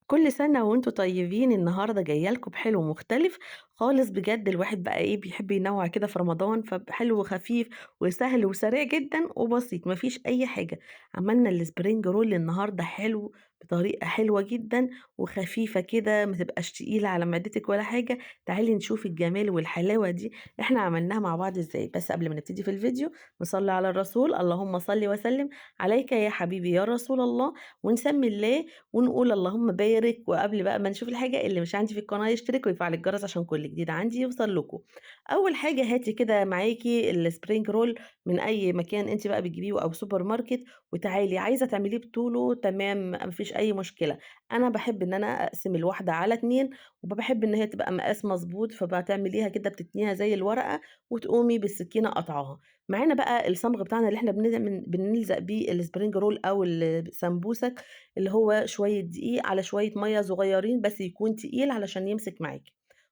كل سنة وأنتم طيبين، النهارده جاية لكم بحلو مختلف خالص بجد. الواحد بقى بيحب ينوّع كده في رمضان، فبحلو خفيف وسهل وسريع جدًا وبسيط، ما فيش أي حاجة. عملنا الspring roll النهارده حلو بطريقة حلوة جدًا وخفيفة كده، ما تبقاش تقيلة على معدتِك ولا حاجة. تعالي نشوف الجمال والحلاوة دي إحنا عملناها مع بعض إزاي. بس قبل ما نبتدي في الفيديو نصلي على الرسول، اللهم صل وسلم عليك يا حبيبي يا رسول الله، ونسمي الله ونقول اللهم بارك. وقبل بقى ما نشوف الحاجة، اللي مش عندي في القناة يشترك ويفعل الجرس عشان كل جديد عندي يوصل لكم. أول حاجة هاتي كده معاكِ الspring roll من أي مكان أنتِ بقى بتجيبيه أو سوبر ماركت، وتعالي عايزة تعمليه بطوله تمام ما فيش أي مشكلة. أنا باحب إن أنا أقسم الواحدة على 2 وباحب إن هي تبقى مقاس مضبوط، فبتعمليها كده بتتنيها زي الورقة وتقومي بالسكينة قاطعاها. معانا بقى الصمغ بتاعنا اللي إحنا بنلزق بيه الspring roll أو السمبوسك، اللي هو شوية دقيق على شوية مَيّة صغيّرين بس يكون تقيل علشان يمسك معاكِ.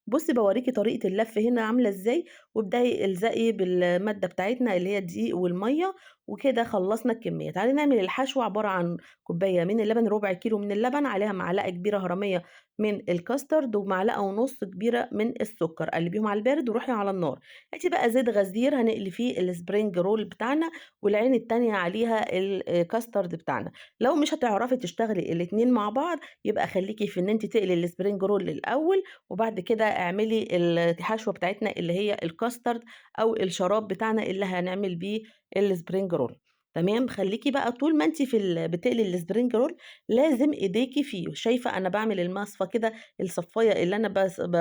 بُصّي باوريكِ طريقة اللَف هنا عاملة إزاي، وابدئي الزقي بالمادة بتاعتنا اللي هي الدقيق والمَيّة، وكده خلّصنا الكمية. تعالي نعمل الحشو عبارة عن كوباية من اللبن، ربع كيلو من اللبن، عليها معلقة كبيرة هرمية من الكاسترد، ومعلقة ونُص كبيرة من السكر، قلّبيهم على البارد وروحي على النار. هاتي بقى زيت غزير هنقلي فيه الspring roll بتاعنا، والعين التانية عليها الكاسترد بتاعنا. لو مش هتعرفي تشتغلي الاتنين مع بعض، يبقى خلّيكِ في إن أنتِ تقلي الspring roll الأول، وبعد كده اعملي الحشوة بتاعتنا اللي هي الcustard أو الشراب بتاعنا اللي هنعمل بيه الspring roll. تمام. خلّيكِ بقى طول ما أنتِ بتقلي الspring roll لازم إيديكِ فيه. شايفة أنا باعمل المصفى كده، الصفاية اللي أنا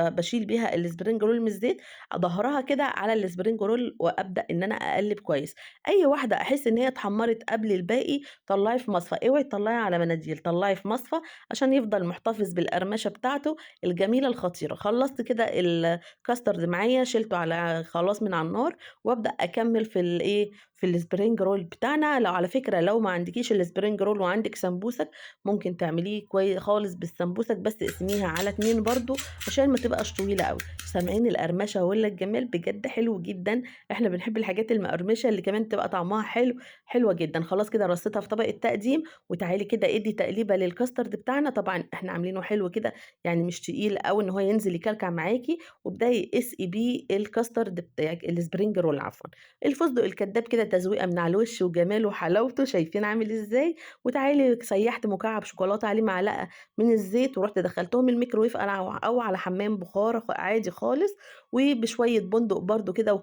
باشيل بيها الspring roll من الزيت، ضهرها كده على الspring roll وأبدأ إن أنا أقلّب كويس. أي واحدة أحس إن هي اتحمّرت قبل الباقي طلّعي في مصفى، اوعي تطلّعي على مناديل، طلّعي في مصفى عشان يفضل محتفظ بالقرمشة بتاعته الجميلة الخطيرة. خلّصت كده الcustard معايا، شِلته خلاص من على النار، وأبدأ أكمّل في الspring roll بتاعنا. على فكرة لو ما عندكيش الspring roll وعندِك سمبوسك، ممكن تعمليه خالص بالسمبوسك، بس اقسميها على 2 برضه عشان ما تبقاش طويلة أوي. سامعين القرمشة والّا الجمال؟ بجد حلو جدًا. إحنا بنحب الحاجات المقرمشة اللي كمان تبقى طعمها حلو، حلوة جدًا. خلاص كده رصيتها في طبق التقديم، وتعالي كده ادّي تقليبة للcustard بتاعنا. طبعًا إحنا عاملينه حلو كده، يعني مش تقيل أوي إن هو ينزل يكلكع معاكِ، وابدئي اسقي بيه الcustard بتاعِك الspring roll عفوًا. الفستق الكدّاب كده تزويقة من على الوش وجماله وحلاوته، شايفين عامل إزاي؟ وتعالي سيّحت مكعب شوكولاتة عليه معلقة من الزيت، ورُحت دخّلتهم الميكروويف أو على حمام بخار عادي خالص، وبشوية بندق برضه كده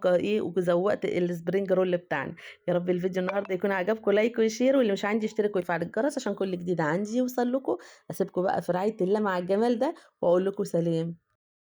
وزوّقت الspring roll بتاعنا. يا رب الفيديو النهارده يكون عجبكم، لايك وشير، واللي مش عندي يشترك ويفعل الجرس عشان كل جديد عندي يوصل لكم. أسيبكم بقى في رعاية الله مع الجمال ده، وأقول لكم سلام.